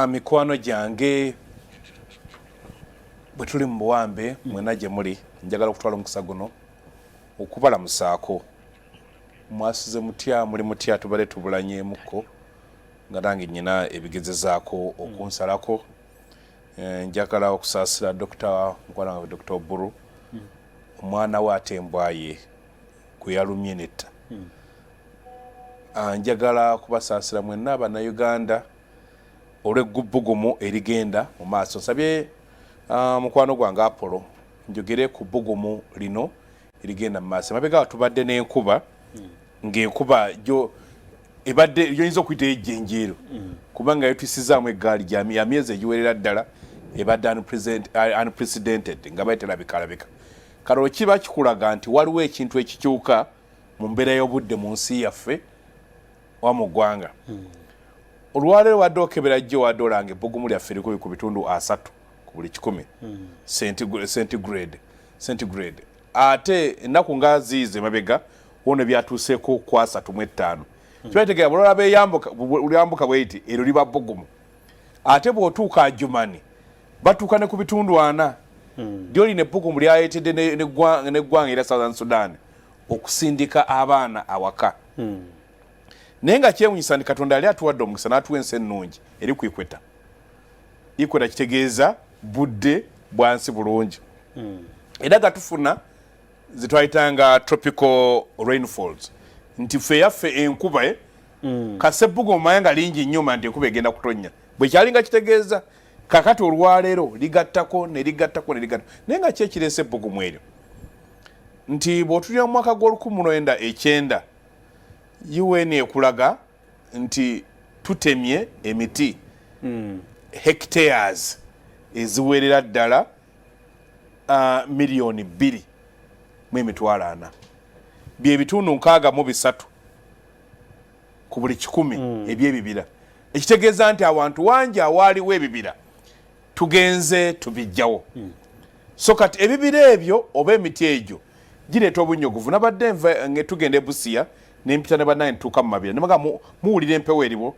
mikwano gyange bwe tuli mu buwambe mwena gye muli njagala okutwala omukisa guno okubalamusaako mwasize mutya muli mutya tubale tubulanyeemukko nga nange nnyina ebigezezaako okunsalako njagala okusaasira mukwano wange Dr. Buru omwana we ate embwaye gwe yalumye netta njagala kubasaasira mwenna Bannayuganda olw'ebbugumu erigenda mu maaso. Nsabye mukwano gwange Apollo njogere ku bbugumu lino erigenda mu maaso. Emabega tubadde n'enkuba ng'enkuba ebadde yoyinza okuyita ejjenjeero kubanga yetwisizaamu eggaali ya myezi egiwerera ddala ebadde unprecedented nga bayiterabika. Kalo kiba kikulaga nti waliwo ekintu ekikyuka mu mbeera y'obudde mu nsi yaffe wa mu ggwanga. Olwaleero wadde okebera jjo wadde olanga ebbugumu lyaffe liri ku bitundu 3 ku buli 100 centigrade. Ate ennaku nga ziize mabega wone byatuuseeko ku 35. Kibategeera bwe olaba eyambuka bw'eti eryo liba bbugumu. Ate bw'otuuka Ajumani batuuka ne ku bitundu 4. Lyolina ebbugumu lyayetedde n'eggwanga era Southern Sudan okusindika abaana awaka. Naye nga kyewunyisa nti Katonda yali atuwadde omukisa n'atuwa ensi ennungi eri ku ikweta. Ikweta kitegeeza budde bwansi bulungi. Era gatufuna zitwayitanga tropical rainfalls. Nti ffe yaffe enkuba kase ebbugumu manya nga lingi nnyo nti enkuba egenda kutonnya. Bwe kyalinga kitegeeza kakati olwaleero ligattako ne ligattako. Naye nga kyekireese ebbugumu eryo nti bw'otulira mu mwaka gw'ol1909 UN ekulaga nti tutemye emiti hectares eziwerera ddala miliyoni 2.4 by'ebitundu 63 ku buli 100 eby'ebibira. Ekitegeeza nti awantu wangi awaaliwo ebibira tugenze tubijjawo. So kati ebibira ebyo oba emiti egyo gireeta obunyogovu. Nabadde nve tugenda e Busia nempita ne bannaye ntuuka mu mabira nemaga muwulira empewo eriwo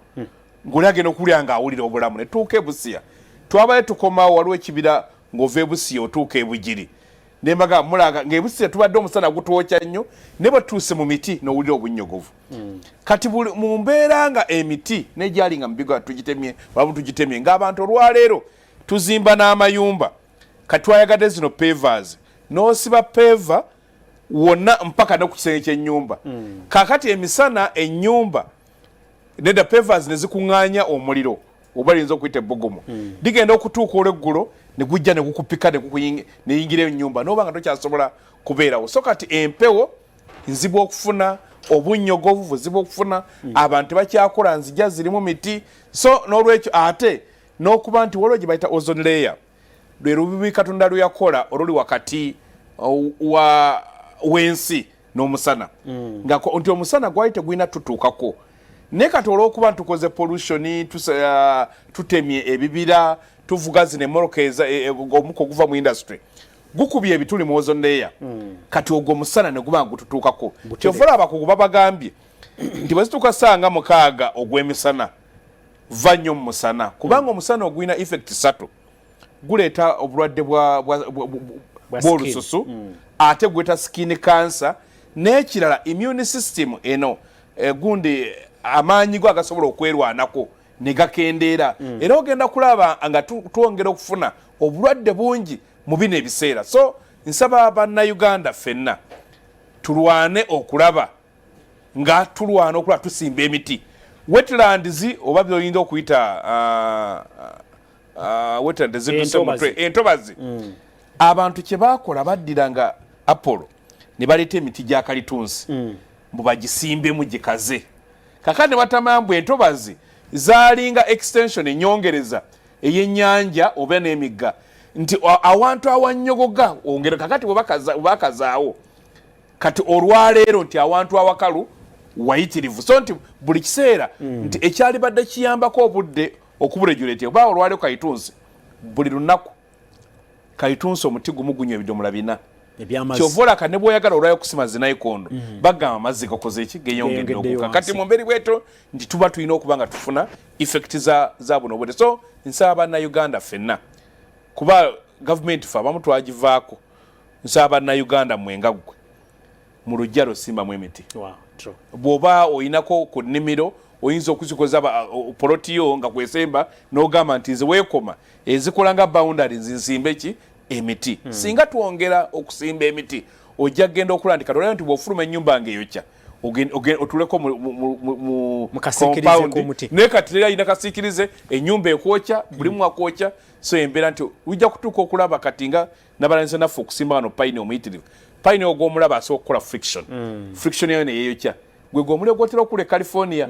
ng'oli agenda okuwulira ng'awulira obulamu ne tuuka e Busia. Twabaye tukomawo waliwo ekibira ng'ova e Busia otuuka e Bugiri nemaga mulaga ng'e Busia tubadde omusana gutwokya nnyo ne bwe tuuse mu miti n'owulira obunyogovu. Kati mu mbeera nga emiti n'egyali nga mubiga tugitemye walamu tugitemye ng'abantu olwaleero tuzimba n'amayumba kati twayagadde zino pavers n'osiba pava wonna mpaka ne ku kisenge ky'ennyumba. Kakati emisana ennyumba nedda pavers ne zikuŋŋaanya omuliro oba liyinza okuyita ebbugumu ligenda okutuuka olw'eggulo ne gujja ne gukupika ne yingira ennyumba n'oba nga tokyasobola kubeerawo. So kati empewo nzibu okufuna, obunnyogovu buzibu okufuna, abantu tebakyakola nzija zirimu miti. So n'olwekyo ate n'okuba nti waliwo gye bayita ozone layer lwe lubibi Katonda lwe yakola oluli wakati w'ensi n'omusana nti omusana gwali tegulina tutuukako. Naye kati olw'okuba tukoze pollution tutemye ebibira tuvuga zino emmoroka omuko guva mu industry gukubye ebituli mu ozone layer kati ogwo omusana ne guba gututuukako. Kyovula abakugu babagambye nti bwe zituuka ssanga 6 ogw'emisana va nnyo mu musana kubanga omusana ogulina effect 3 guleeta obulwadde bw'olususu ate gweta skin cancer n'ekirala immune system eno gundi amaanyi go agasobola okwerwanako ne gakendeera era ogenda kulaba nga twongera okufuna obulwadde bungi mu bino ebiseera. So nsaba Bannayuganda ffenna tulwane okulaba nga tulwana okulaba tusimba emiti. Wetlands oba byoyinza okuyita wetlands entobazi abantu kye baakola baddiranga Apollo ne baleeta emiti gya kalitunsi mbu bagisimbemu gikaze. Kakati ne batamambwa entobazi zaalinga extension enyongereza ey'ennyanja oba n'emigga nti awantu awannyogoga ongera kakati bwebakazaawo kati olwaleero nti awantu awakalu wayitirivu. So nti buli kiseera nti ekyali badde kiyambako obudde okuburegulate oba olwaleero kalitunsi buli lunaku kalitunsi omuti gumu gunywa ebidomola 4 kyovola ka ne bw'oyagala olwayo kusima zinayikondo bagamba amazzi gakoze eki geyongedde okuka kati mu mberi bweto nti tuba tulina okuba nga tufuna effect za buno obwedde so nsaba bannayuganda ffenna kuba gavumenti fe abamu twagivaako nsaba bannayuganda mwenga ggwe mu lujjalo simbamu emiti bw'oba oyinako ku nnimiro oyinza okuzikoza polotiyo nga kwesemba n'ogamba nti nze weekoma ezikola nga boundary nsimbe ki emiti singa twongera okusimba emiti ojja kgenda okulaba nti katolera nti bw'ofuluma ennyumba ng'eyokya otuleko mu compound naye kati tera alina kasiikirize ennyumba ekwokya buli mu akwokya so embeera nti ujja kutuuka okulaba kati nga nabalanise naffe okusimba wano payini omuyitirivu payini ogw'omulaba asobola okukola friction yayo neyeeyokya gwe gw'omuli ogwotera okula e California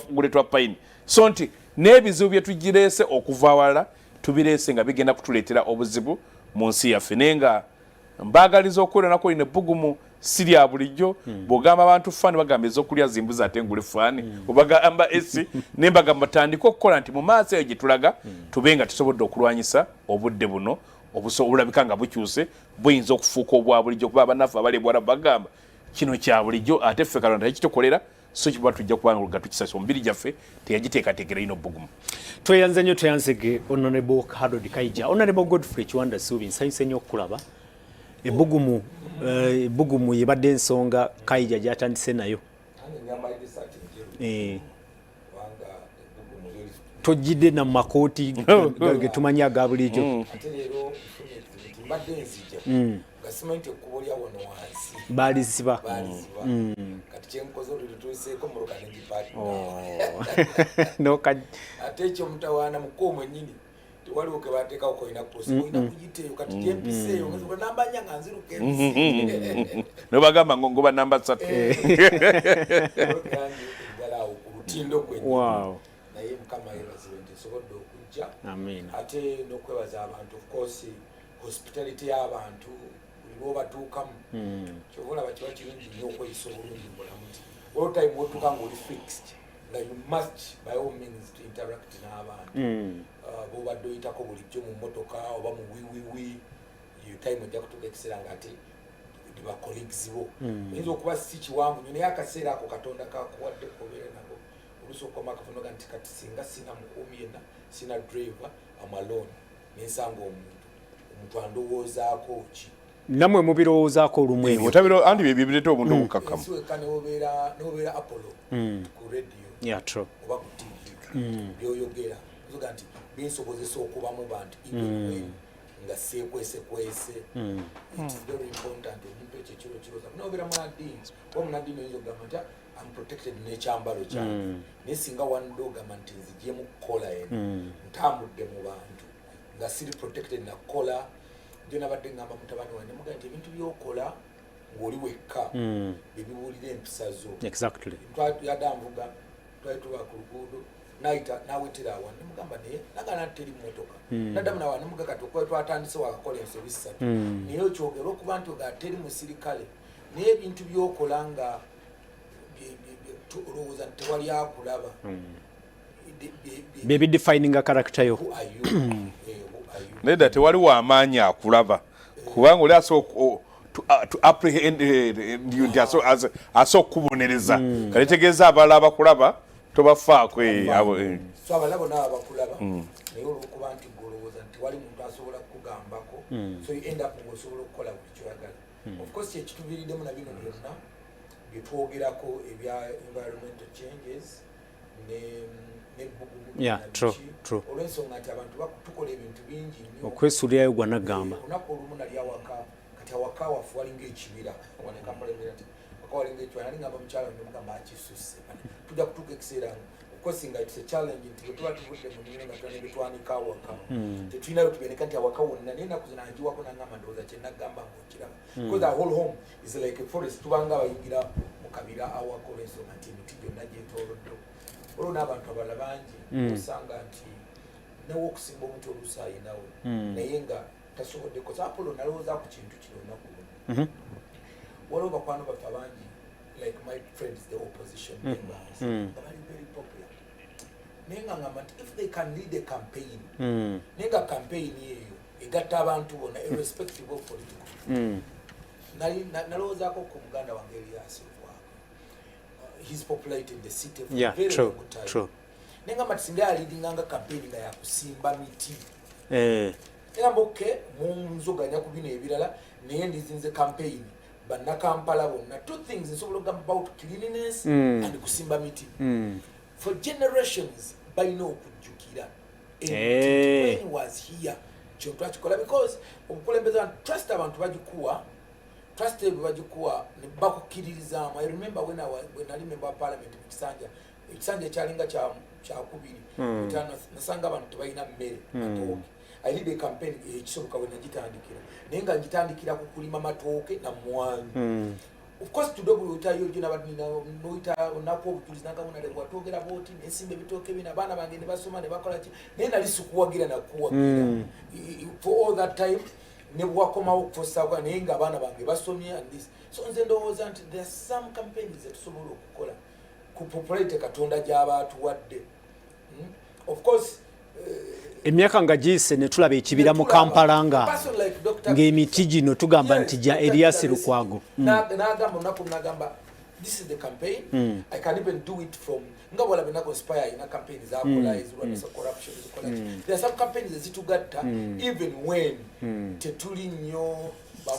guleetwa payini so nti n'ebizibu bye tugireese okuva awalala tubireese nga bigenda kutuleetera obuzibu mu nsi yaffe naye nga mbaagaliza okuwera nako lino ebbugumu si lya bulijjo bw'ogamba abantu faani bagamba ez'okulya zimbuzi ate ngule faani obagamba esi naye mbagamba tandika okukola nti mu maaso eyo gye tulaga tube nga tusobodde okulwanyisa obudde buno obulabika nga bukyuse buyinza okufuuka obwa bulijjo kuba bannaffe abali ebwarabu bagamba kino kya bulijjo ate ffe Katonda tekitukolera so kiba tujja kubanga nga tukisasa omubiri gyaffe teyagiteekateekera ino bbugumu tweyanze nnyo tweyanzege Honorable Harold KAIJA Honorable Godfrey Kiwanda Suubi nsanyuse nnyo okukulaba ebbugumu yebadde ensonga KAIJA gyatandise nayo tojjidde na makooti getumanyi aga bulijjo baliziba ate ekyomutawaana mukoomu ennyini tewaliwo ke bateekawo koyina kukosa oyina kugiteeyo kati gyempiseeyo nga nambanya nga nziruka empisi nobagamba ngoba namba 3 galaawo ku lutindo gwennyini naye mukama yeebazibwe nti nsobodde okujja ate n'okwebaza abantu of course hospitality y'abantu buli lwobatuukamu kyova olaba kiba kirungi nnyo okweyisa obulungi mubulamu nti all time wotuuka ngaoli fixed nga you must by all means to interact n'abantu bw'obadde oyitako bulijjo mu mmotoka oba mu wiwiwi yo time ojja kutuuka ekiseera nga ate ba colleagues bo oyinza okuba si kiwanvu nyo naye akaseera ako Katonda kakuwadde kubeera nabo oluusi okukoma akafunoga nti kati singa sina mukuumi yenna sina driver amalone nensanga omuntu andowoozaako ki namwe mubirowoozaako olumwe otabiro andi bye bireeta omuntu okukakkamu siweka n'obeera Apollo ku radio oba ku TV byoyogera ozoga nti binsobozesa okubamu bantu even nga seekwese it is very important omuntu ekyo ekiro kiroza n'obeera munaddiini oba munaddiini oyinza okugamba nti I'm protected n'ekyambalo kyange naye singa wanudde ogamba nti nzigyemu kukola ntambudde mu bantu nga siri protected na kukola njo nabadde ngamba mutabani wange mugaa nti ebintu byokola ng'oli wekka byebibuulira empisa zo yadde anvuga twali tuba ku luguudo nawetera awa nemugamba naye nagana teri mmotoka naddamu nawa nemuga kati okuba twatandise wakakola ensobi 3 naye okyogera okuba nti oga teri musirikale naye ebintu byokola nga olowooza nti tewali akulaba bebidefininga character yo nedda tewaliwo amaanyi akulaba kubanga oli nti aso okukubonereza kale tegeeza abalala abakulaba tobafaako so abalabo nabo abakulaba naye olwokuba nti golowooza nti wali muntu asobola kukugambako so you end up ng'osobola okukola buli kyoyagala of course ekituviiriddemu na bino byonna byetwogerako ebya environmental changes olw'ensonga nti abantu tukola ebintu bingi nnyo okwesuulirayo gwanagamba olunaku olumu nali awaka kati awaka waffe walinga ekibira wanekampalemera nti waka walinga ekibira nali ngamba mukyala nemugamba akisusse tujja kutuuka ekiseera kosinga it's a challenge nti bwe tuba tuvudde mu nnimiro nga tulina betwanika awaka tetulinayo tubeneka nti awaka wonna naye ennaku zino anjiwako nangamba ndowooza kyenagamba ngaokiraba because our whole home is like a forest tubanga abayingira mu kabira awaka olw'ensonga nti emiti gyonna gyetoloddewo olwo n'abantu abalala bangi osanga nti nawe okusimba omuti oluusi ayinawo naye nga tasobodde kosa Apollo nalowooza ku kintu kino olunaku luno waliwo bakwano baffe abangi like my friends the opposition members bali very popular naye nga ngamba nti if they can lead a campaign naye nga campaign eyo egatta abantu bonna irrespective of political nalowoozako ku muganda wange Elias he's populated the city for yeah, very true, long time. True. Nenga matisinga alidinganga campaign nga ya kusimba miti. Era mboke munzoganya ku bino ebirala naye ndizinze campaign banna Kampala bonna two things nsobola about cleanliness and kusimba miti. For generations balina okujjukira. When was here kyotwakikola because obukulembeza trust abantu bagikuwa trust bagikuwa ne bakukiririzamu. I remember when I remember parliament ekisanja ekyalinga kyakubiri nasanga abantu tebalina mmere matooke. I did a campaign ekisoboka we nagitandikira naye nga ngitandikira ku kulima matooke na mwanyi. Of course tudobu utayo jina noita onako obujulizi nangabona le watogera boti nesimbe bitoke bina bana bange ne basoma ne bakola ki naye nali sikuwagira na kuwagira for all that time ne bwakoma okufosa kwa naye nga bana bange basomye and this so nze ndowooza nti there are some campaigns that tusobola okukola ku populate katonda gy'abantu wadde. Of course emyaka nga giyise ne tulaba ekibira mu Kampala ng'emiti gino tugamba nti gya Elias Lukwago. Nagamba this is the campaign. I can even do it from ngabola bena conspire in a campaign za colonize run some corruption is collection. There are some campaigns ezitugatta even when tetuli nnyo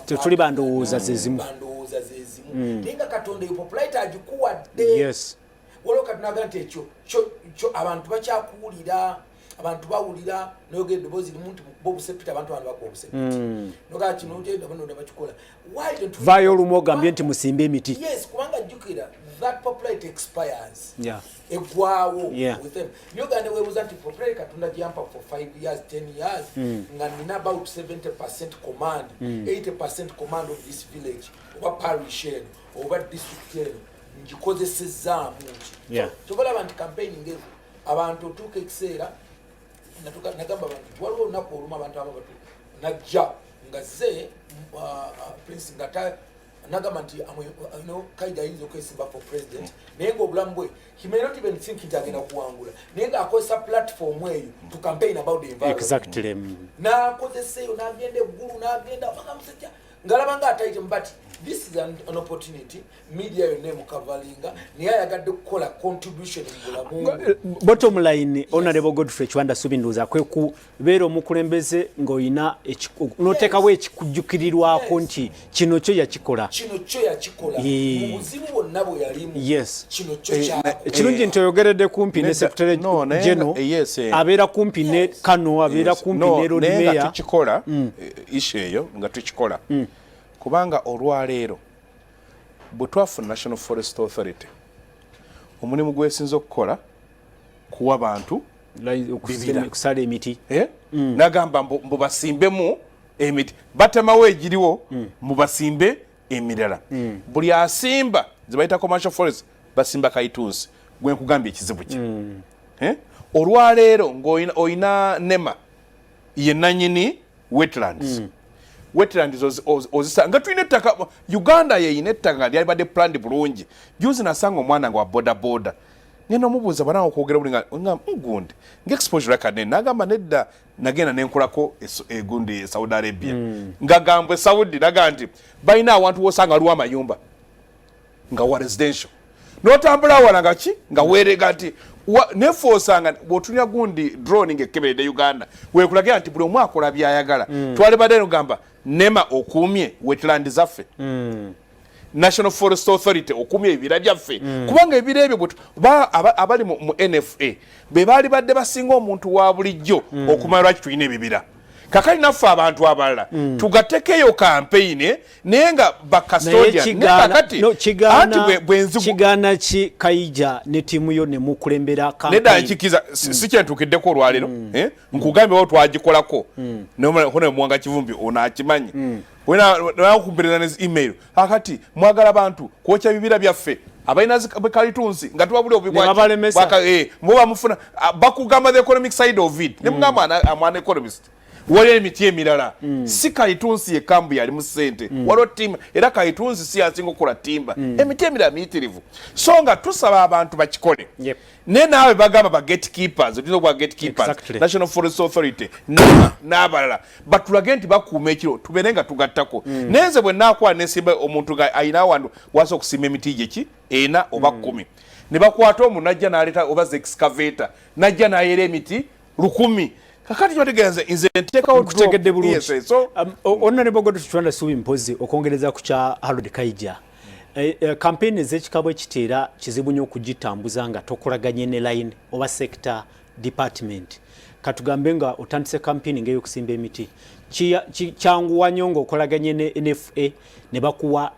tetuli bandowooza zezimu ninga katonda populate agikuwa de. Yes. Wolo katnaga nti ekyo abantu bakyakuwulira abantu bawulira n'ogedde bozi muntu bobusepita abantu bakobusepita noga kino ugenda bano bakikola why don't vayo olumo gambye nti musimbe emiti. Yes kubanga jukira that populate expires yeah egwawo with them Uganda webuza nti populate katunda jampa for 5 years 10 years nga nina about 70% command 80% command of this village over parish over district njikozesezaamu tobola abantu campaigning ezo abantu tuke ekiseera nagamba abantu waliwo olunaku olumu abantu ababatu najja nga ze prince ngata nagamba nti KAIJA ayinza okwesimba for president naye ng'obulamu bwe he may not even think nti agenda kuwangula naye ng'akozesa platform eyo to campaign about the environment. Exactly. N'akozesa eyo n'agenda eggulu n'agenda banga musajja ngalaba ng'atayite but this is an opportunity media yonna emukavalinga naye ayagadde kukola contribution mu bulamu. Bottom line Honorable Godfrey Kiwanda Subinduza kwe kubeera omukulembeze ng'oyina n'oteekawo ekikujjukirirwako nti kino kyo yakikola mu buzibu bwonna bwe yalimu. Yes. Kino kyo kyako kirungi nti oyogeredde kumpi ne Secretary General abeera kumpi ne Kano abeera kumpi ne Road Mayor nga tukikola issue eyo nga tukikola kubanga olwaleero bwe twafuna National Forest Authority omulimu gwesinza okukola kuwa abantu okusala emiti nagamba mbu basimbemu emiti batemawo egiriwo mubasimbe emirala buli asimba zibayita commercial forest basimba kaitunsi gwe nkugambye ekizibu kye olwaleero ng'oyina nema ye nanyini wetlands wetlands ozisa nga tulina ettaka Uganda yeyina ettaka nga lyalibadde planned bulungi juzi nasanga omwana nga wa boda ngenda omubuuza banawe okwogera buli nga gundi ng'exposure record nagamba nedda nagenda nenkolako egundi Saudi Arabia nga gambwe Saudi naga nti balina awantu wosanga waliwo amayumba nga wa residential n'otambula wala nga ki nga weerega nti nefe osanga bw'otunya gundi drone ng'ekkeberedde Uganda weekulagira nti buli omu akola byayagala twalibadde nogamba nema okuumye wetland zaffe National Forest Authority okumya ebibira byaffe kubanga ebibira ebyo abali mu NFA be baali badde basinga omuntu wa bulijjo okumanya lwaki tulina ebibira kakali naffe abantu abalala tugatekeyo campaign naye nga bakastodian kigaana ki KAIJA ne tiimu yo ne mukulembera campaign nedda nkikiza si kyentuukiddeko olwaleero nkugambye wo twagikolako none muwanga kivumbi ono akimanyi nakumbirana ne email akati mwagala abantu kwokya bibira byaffe abalina kalitunsi nga tubabuli obibwaki muba mufuna bakugamba the economic side of it ne mugamba I'm an economist waliwo emiti emirala si Kaitunsi ye kambu yali mu ssente waliwo timba era Kaitunsi si yasinga okukola timba emiti emirala miyitirivu so nga tusaba abantu bakikole ne naawe bagamba ba gatekeepers tulina okuba gatekeepers National Forest Authority n'abalala batulage nti bakuuma ekiro tubeere nga tugattako nenze bwe naakwala nesimba omuntu ayina wandu wasa okusimba emiti gyeki ena oba 10 ne bakwata omuntu najja n'aleeta oba excavator najja n'ayera emiti 100 kakati kyotegeeza nze nteekawo kutegedde bulungi so Honorable Godfrey Chwanda Subi mpozi okwongereza ku kya Harold Kaija campaign ez'ekikabo ekiteera kizibu nnyo okugitambuza nga tokolaganye ne line oba sector department katugambe nga otandise campaign ng'ey'okusimba emiti kyanguwa nnyo ng'okolaganye ne NFA ne bakuwa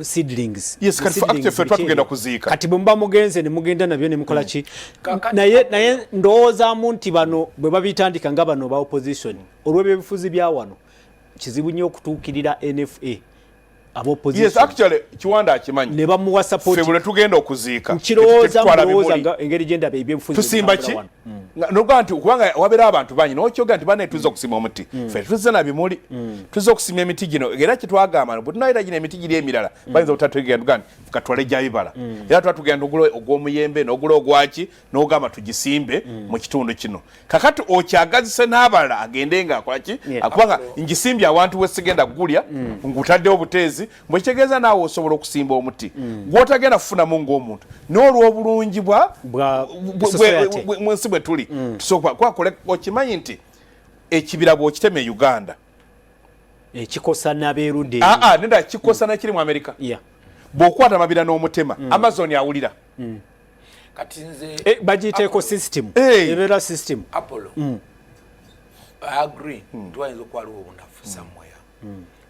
seedlings yes kati ffe twatugenda kuziika kati bwe muba mugenze ne mugenda nabyo ne mukola ki naye ndowoozaamu nti bano bwe babitandika nga bano ba opposition olw'ebyobufuzi bya wano kizibu nnyo okutuukirira NFA yes actually Kiwanda akimanyi ne bamuwa support ffe bwe tugenda okuziika kirowooza nga engeri gye ndaba ebyobufuzi tusimba ki noga nti kubanga wabeera abantu banyi n'okyoga nti bane tuzza okusimba omuti ffe tuzza na bimuli tuzza okusimba emiti gino era kyetwagamba bwe tunayira gino emiti giri emirala bayinza obutategera tuga nti katwale gya bibala era tuba tugenda ogula ogw'omuyembe n'ogula ogwaki n'ogamba tugisimbe mu kitundu kino kakati okyagazise n'abalala agende nga akola ki kubanga ngisimbye awantu wesigenda gulya ngutaddewo buteezi bwe kitegeeza naawe osobola okusimba omuti gw'otagenda kufunamu ng'omuntu n'olw'obulungi bwensi bwe tuli tusobola okimanyi nti ekibira bw'okitema e Uganda ekikosa n'abeerudde nenda kikosa nakiri mu Amerika bw'okwata amabira n'omutema Amazon awulira kati nze bagiyita ecosystem ebeera system Apollo I agree twayinza okwaliwo obunafu somewhere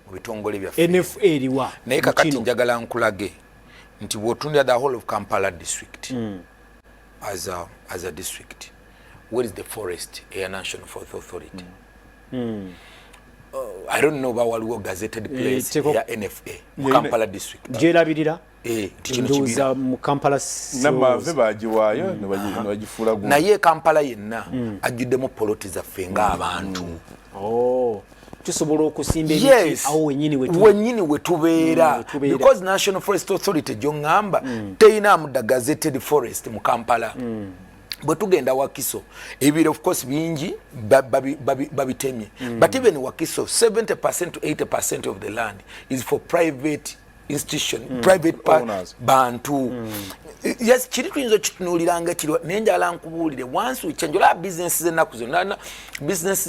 mu bitongole byaffe NFA eriwa naye kakati njagala nkulage nti bw'otundira the whole of Kampala district as a district where is the forest a National Forest Authority I don't know about waliwo gazetted place ya NFA mu Kampala district gyerabirira tikindoza mu Kampala namave bagiwaayo ne bagifuula gumu naye Kampala yenna ajjuddemu poloti zaffe ng'abantu tusobola okusimba emiti awo wenyini wetubeera because National Forest Authority gyongamba teyina mudda gazetted forest mu Kampala bwe tugenda Wakiso ebiro of course bingi babitemye but even Wakiso 70% to 80% of the land is for private institution private bantu yes kiri tuyinza kitunuliranga kiri nenjala nkubuulire once uchenjola business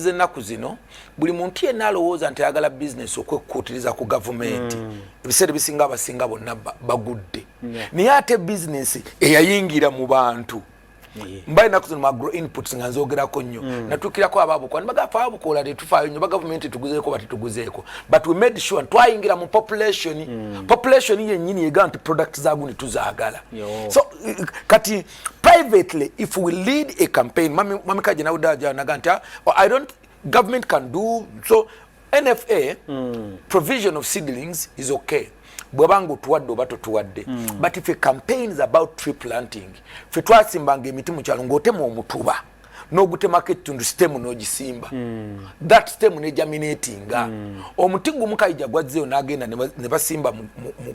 z'ennaku zino buli muntu yenna alowooza nti ayagala business okwekkuutiriza ku government ebiseera bisinga abasinga bonna bagudde naye ate business eyayingira mu bantu mbaye nakuzo magro inputs nga nzogerako nnyo natukirako ababuko nibagafa abukola tetufayo nnyo bagavumenti tuguzeeko batituguzeeko but we made sure twayingira mu population yennyini yega nti products zagu nituzaagala so kati privately if we lead a campaign mami kaje na udaja naga nti I don't government can do so NFA provision of seedlings is okay bwebango tuwadde oba totuwadde but if a campaign is about tree planting fe twasimbanga emiti mu kyalo ng'otema omutuba n'ogutemako ekitundu sitemu n'ogisimba that stem nejaminatinga omuti gumu kayija gwazzeyo n'agenda ne basimba mu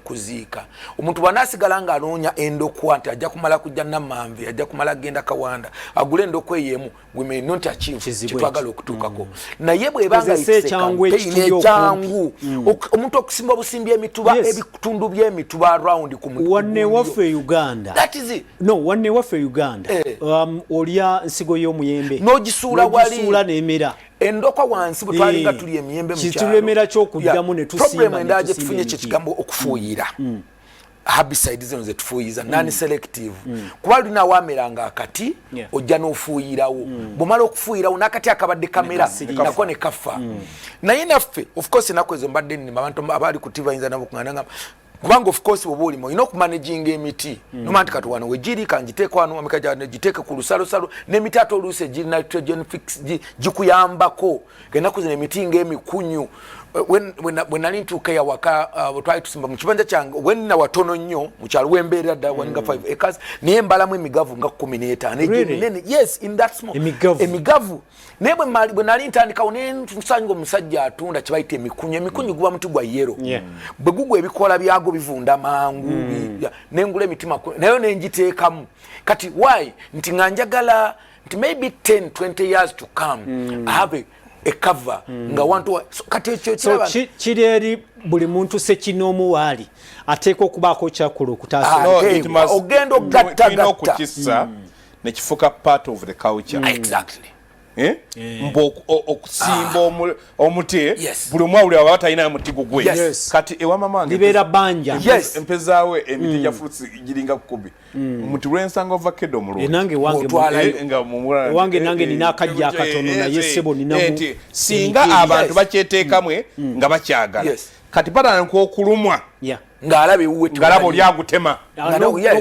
kuziika omuntu bw'anaasigala ng'anoonya endokwa nti ajja kumala kujja Namanve ajja kumala genda Kawanda agula endokwa ey'emu we may not achieve kyetwagala okutuukako naye bw'ebanga ekyangu omuntu okusimba obusimbi emituba ebitundu by'emituba around ku muti wanne waffe Uganda that is it wanne waffe Uganda olya nsigo y'omuyembe n'ogisuula wali n'emera endokwa wansi bwe twalinga tuli emiyembe mu kyalo kitulemera ky'okuddamu ne tusimba problem endala gye tufunye kyekigambo okufuuyira herbicide zino ze tufuuyiza non-selective kuba lulina waameranga akati ojja n'ofuuyirawo bw'omala okufuuyirawo n'akati akabadde kamera nako ne kafa naye naffe of course ennaku ezo mbadde nnima abantu abaali ku TV bayinza nabo kuŋŋaana kubanga of course bwoba olimo olina okumanaginga emiti noma nti kati wano wegiri kangiteeka wano amikaja negiteeke ku lusalosalo n'emiti ate oluusi egiri nitrogen fix gikuyambako ennaku zino emiti ng'emikunyu when I need to care waka try to simba mchibanja change when na watono nnyo mukyalo wembeera da waninga 5 acres niye mbalamu emigavu nga 15 nene yes in that small emigavu nebwe mali bwe nali ntandika unentusango musajja atunda kibaite emikunyu guba muti gwa yero bwe gugwe ebikola byago bivunda mangu nengule emitima nayo nenjiteekamu kati why nti nganjagala nti maybe 10-20 years to come I have a cover nga wantu kati ekyo kiraba so kireri buli muntu sekinomu wali ateeka okubaako kyakulu okutaasa ogendo gatta okukissa ne kifuka part of the culture exactly mbo okusimba omuti buli omwawuli aba batalina muti gugwe kati ewa mamange libeera banja empezaawe emiti gya fruits giringa 10 omuti lwensanga ovakado mulungi nange wange nange nina akajja akatono naye ssebo ninamu singa abantu bakyeteekamwe nga bakyagala kati patana nk'okulumwa ngalabe uwe ngalabo lyagutema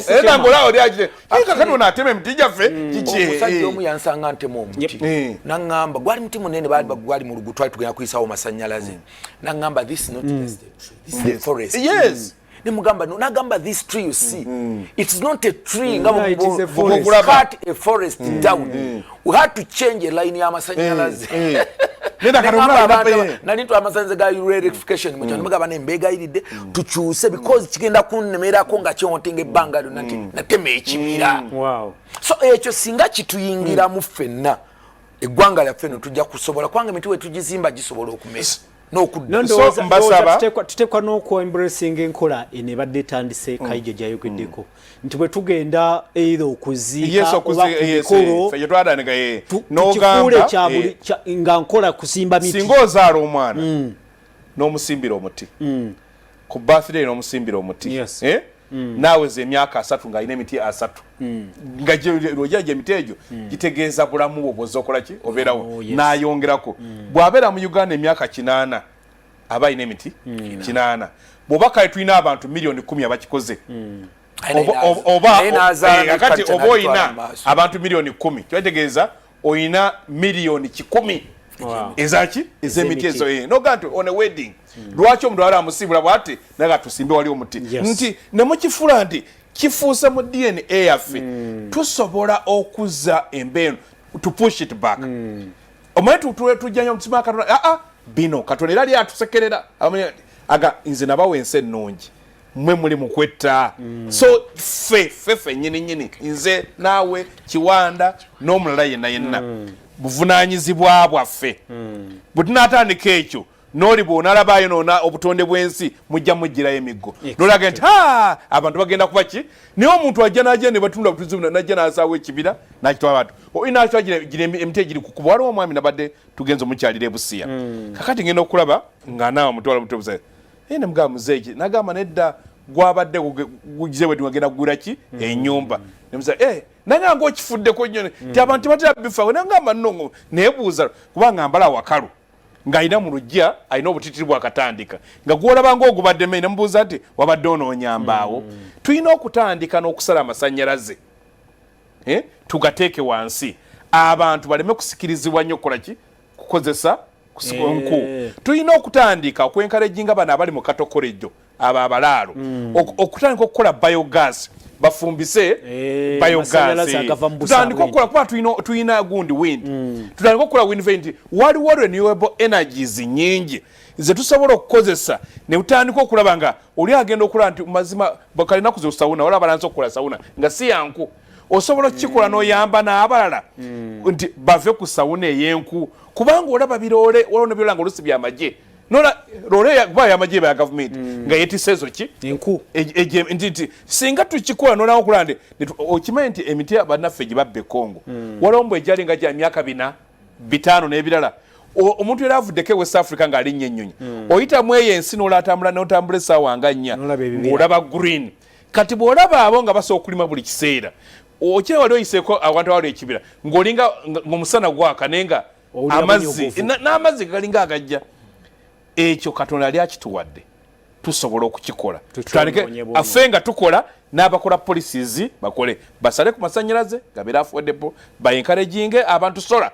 era ngolawo lyagite kakati onatema emiti gyaffe kiki omusajja omu yansanga ntema omuti naŋŋamba gwali muti munene baali bagwali mu lugu twali tugenda kuyisaawo masannyalaze naŋŋamba this is not just a tree this is a forest yes nemugamba nagamba this tree you see it's not a tree ngabo cut a forest down we had to change a line ya masannyalaze nenda karumba nalito amasanze ga electrification mu cyane mugaba nembega iride tucyuse because kigenda kunnemera ko nga kyontinge bangalo nateme ekibira wow so ekyo singa kituyingira mu fenna eggwanga lya fenno tujja kusobola kwanga mituwe tujizimba gisobola okumesa so mbasaba tutekwa n'okwo embracing enkola enebadde etandise Kaija gyayogeddeko nti bwe tugenda either okuziika oba yetwadanega n'ogamba nga nkola kusimba miti singa ozaala omwana n'omusimbira omuti ku birthday n'omusimbira omuti naaweza emyaka 3 ng'alina emiti 3 nga lwojja emiti egyo gitegeeza bulamu bwo bw'ozza okola ki obeerawo n'ayongerako bw'abeera mu Uganda emyaka 8 aba alina emiti 8 bw'oba kale tulina abantu miliyoni 10 abakikoze kakati oba oyina abantu miliyoni 10 kitegeeza oyina miliyoni 10 ezaki ez'emiti ezo noga nti on a wedding lwaki omuntu wali amusiibula bw'ati naga tusimbe wali omuti nti nemukifula nti kifuusa mu DNA yaffe tusobola okuzza embeeno to push it back omuntu tujjanya omutima Katonda bino Katonda era lyatusekerera aga nze nabawe ensi ennungi mmwe muli mukwetta so ffe nyini nze naawe Kiwanda n'omulala yenna buvunaanyizibwa bwaffe bwe tunaatandika ekyo n'oli bw'onalabayo noona obutonde bw'ensi mujja mugirayo emiggo n'olaga nti abantu bagenda kuba ki naye omuntu ajja n'ajja ne batunda butuzibu najja n'asaawo ekibira n'akitwala abantu inaakitwa gira emiti egiri kukuba waliwo omwami nabadde tugenza omukyalira ebusiya kakati ngenda okulaba nga naawe mutwala muto busa ne mugamba muzeeki nagamba nedda gwabadde gugize bwe wagenda kugura ki ennyumba nemusa nanga ng'okifuddeko nnyo nti abantu batera bifa nagamba nnongo neebuuza kubanga mbala wakalu ng'alina mu lujja alina obutitiri bwakatandika nga gwolaba ng'ogubadde mei nemubuuza nti wabadde onoonyambaawo tulina okutandika n'okusala amasannyalaze tugateeke wansi abantu baleme kusikirizibwa nnyo kukola ki kukozesa nku tulina okutandika okwenkalejinga bano abali mu katokolejo abo abalaalo okutandika okukola biogas bafumbise biogas tutandika okukola kuba tulina gundi wind tutandika okukola wind vent waliwo renewable energies nyingi ze tusobola okukozesa ne tutandika okulaba nga oli agenda okulaba nti mazima bakalina kuze sawuna wala balanze okukola sawuna nga si yanku osobola kikola n'oyamba n'abalala nti bave ku sawuna ey'enku kubanga olaba biroole waliwo nebirolanga olusi byamagye nola loole ba yamagye ba government nga yetisezo ki enku nti singa tukikola nolawo kulande okimanyi nti emiti bannaffe gibabbe Congo walombo ejali nga gya myaka 5 n'ebirala omuntu era avuddeko West Africa ng'ali nnyo ennyonyi oyitamu eyo ensi n'olatambula n'otambula essaawa nga 4 ng'olaba green kati bw'olaba abo nga basobola okulima buli kiseera okyera wali oyiseeko awantu awali ekibira ng'olinga ng'omusana gwaka naye nga amazzi n'amazzi galinga agajja ekyo Katonda yali akituwadde tusobola okukikola tutandike affe nga tukola n'abakola policies bakole basale ku masannyalaze gabeera affordable bayenkalejinge abantu sola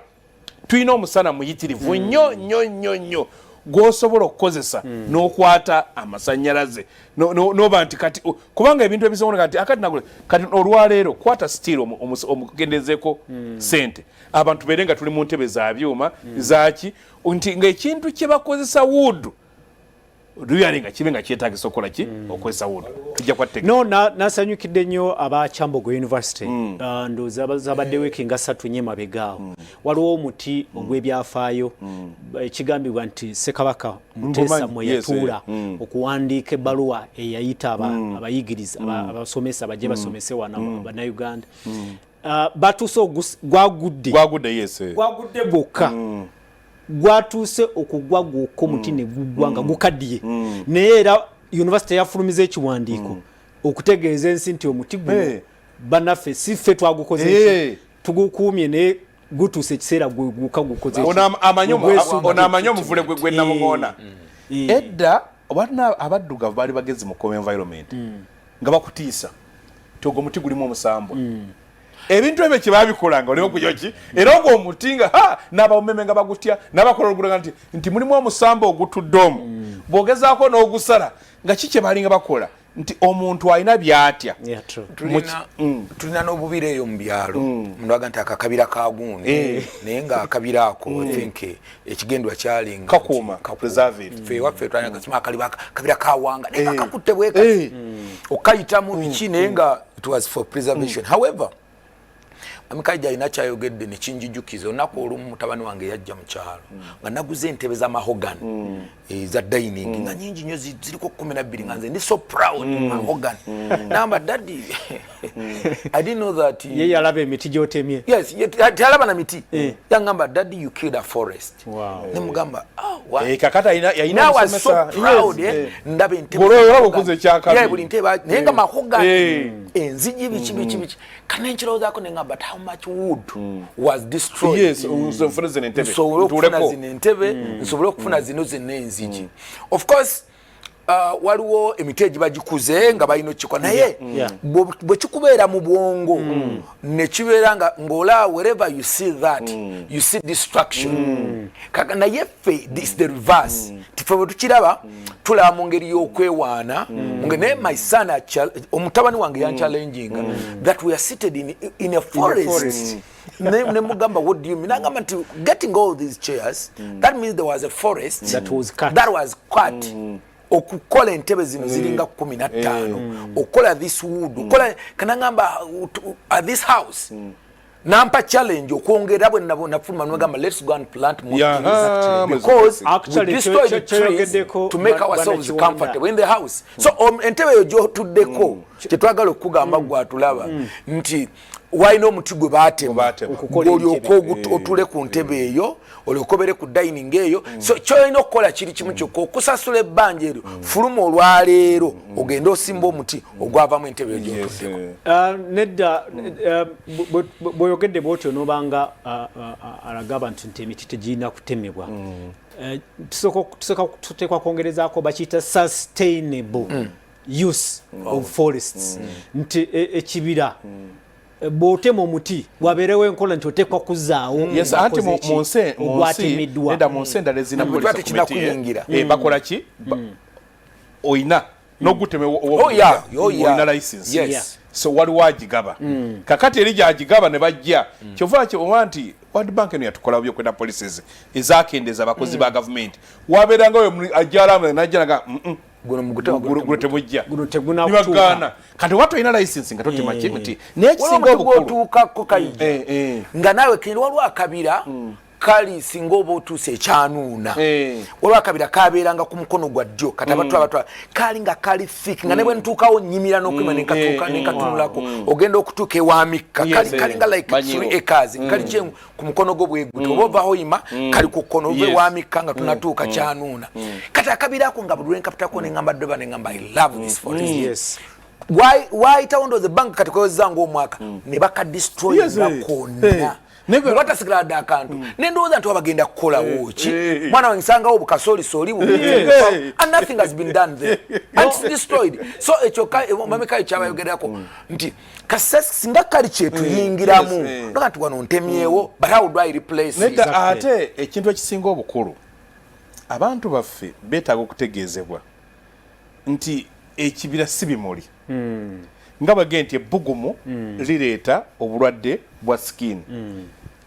tulina omusana muyitirivu nnyo gwosobola okukozesa n'okwata amasannyalaze noba nti kati kubanga ebintu ebisobola kati akati nagule kati olwaleero kwata steel omugendezeeko sente abantu beere nga tuli mu ntebe za byuma zaki nti ng'ekintu kye bakozesa wood Ruyari nga kibe nga kyetagisa okola ki okozesa wood tujja kwatteka no nasanyukidde nnyo aba Kyambogo University ndoza zabadde weeki nga 3 nye mabegaawo waliwo omuti ogw'ebyafaayo ekigambibwa nti Ssekabaka Muteesa mwe yatuula okuwandiika ebbaluwa eyayita abayigiriza abasomesa bajje basomese wano Bannayuganda batuuse gwagudde yes gwagudde gwokka gwatuuse okugwa gwokka omuti ne guggwa nga gukaddiye naye era university yafulumiza ekiwandiiko okutegeeza ensi nti omuti guno bannaffe si ffe twagukoze tugukuumye naye gutuuse ekiseera gwegukka gukoze onaamanyi omuvule gwe namugoona edda abaddugavu baali bagezi mu koma environment nga bakutiisa ti ogwo omuti gulimu omusambo ebintu ebyo kye babikolanga olio kujoki era ogwo omuti nga n'abawumeme nga bagutya n'abakola olugulanga nti mulimu omusambo ogutudde omu bw'ogezaako n'ogusala nga ki kye baalinga bakola nti omuntu alina byatya tulina n'obubira eyo mu byalo omuntu aga nti akakabira ka gundi naye nga akabira ako think ekigendwa kyalinga kakuuma preserve waffe twalina gasima akabira kawanga naye nga kakutte bwekati okayitamu biki naye nga it was for preservation however Kaija ina kyayogedde ne kinjijjukiza olunaku olumu mutabani wange yajja mu kyalo nga naguze entebe za mahogany za dining nga nyingi nnyo ziriko 12 nga nze ndi so proud mahogany namba daddy I didn't know that ye yalaba emiti gyotemye yes yalaba na miti yangamba daddy you killed a forest ne mugamba kakata yina so proud ndabe entebe okuze kyakabi buli ntebe naye nga mahogany enzigi biki kanenkirozaako ne ngamba how much wood was destroyed yes nsobole zino entebe nsobole okufuna zino zenna enzigi of course waliwo emiti egibagikuze nga balina okikola naye bwe kikubeera mu bwongo ne kibeera nga ng'olaba wherever you see that you see destruction kaka naye ffe this the reverse tife bwe tukiraba tulaba mu ngeri y'okwewaana naye my son omutabani wange yanchallenginga that we are seated in a forest ne mugamba what do you mean agamba nti getting all these chairs that means there was a forest that was cut okukola entebe zino ziringa 15 okukola this wood okukola kanangamba at this house nampa challenge okwongera bwe nafuluma ngamba let's go and plant more trees because actually we destroy the trees to make ourselves comfortable in the house so entebe yo jo tuddeko kyetwagala okugamba gwatulaba nti wayino omuti gwe baatema otule ku ntebe eyo olokobere ku dining eyo so kyoyina okukola kiri kimu kyokka okusasula ebbanja eryo fuluma olwaleero ogenda osimba omuti ogwavamu entebe eyo gyotuddeko nedda bw'oyogedde bw'otyo n'obanga alagaba nti emiti tegirina kutemebwa tuteekwa kwongerezaako bakiyita sustainable use of forests nti ekibira bw'otema omuti wabeerewo enkola nti oteekwa kuzzaawo anti mu nsi endala ezina bakola ki oyina n'ogutema license so waliwo agigaba kakati eri gyagigaba ne bajja kyova oba nti World Bank eno yatukola byokwenda policies ezakendeza abakozi ba gavumenti wabeeranga oyo ajjalamu najjanaga guno temujja nibagaana kati watu olina license nga totema kimiti naye ekisinga obukulu nga naawe kendo waliwo akabira kali singa oba otuuse ekyanuuna waliwo akabira kabeeranga ku mukono gwa ddyo kati abatwala kali nga kali thick nga ne bwe ntuukawo nnyimira n'okwima nenkatunulako ogenda okutuuka ewamikka kali nga like 3 acres kali kyemu ku mukono gwo bweguti oba ovaaho yima kali ku kkono ova ewamikka nga tunatuuka kyanuuna kati akabira ako nga buli lwenkapitako neŋŋamba ddoba neŋŋamba I love this forest why town the bank kati kweweza ng'omwaka ne bakadestroy bakonna nebatasigala dda akantu nendowooza nti wabagenda kukola woki mwana wange nsangawo bukasolisoli and nothing has been done there and it's destroyed so ekyo mamekayo kyabayogerako nti singa kali kyetuyingiramu nti wano ntemyewo but how do I replace nedda ate ekintu ekisinga obukulu abantu baffe beetaaga okutegeezebwa nti ekibira si bimuli nga bagee nti ebbugumu lireeta obulwadde bwa skin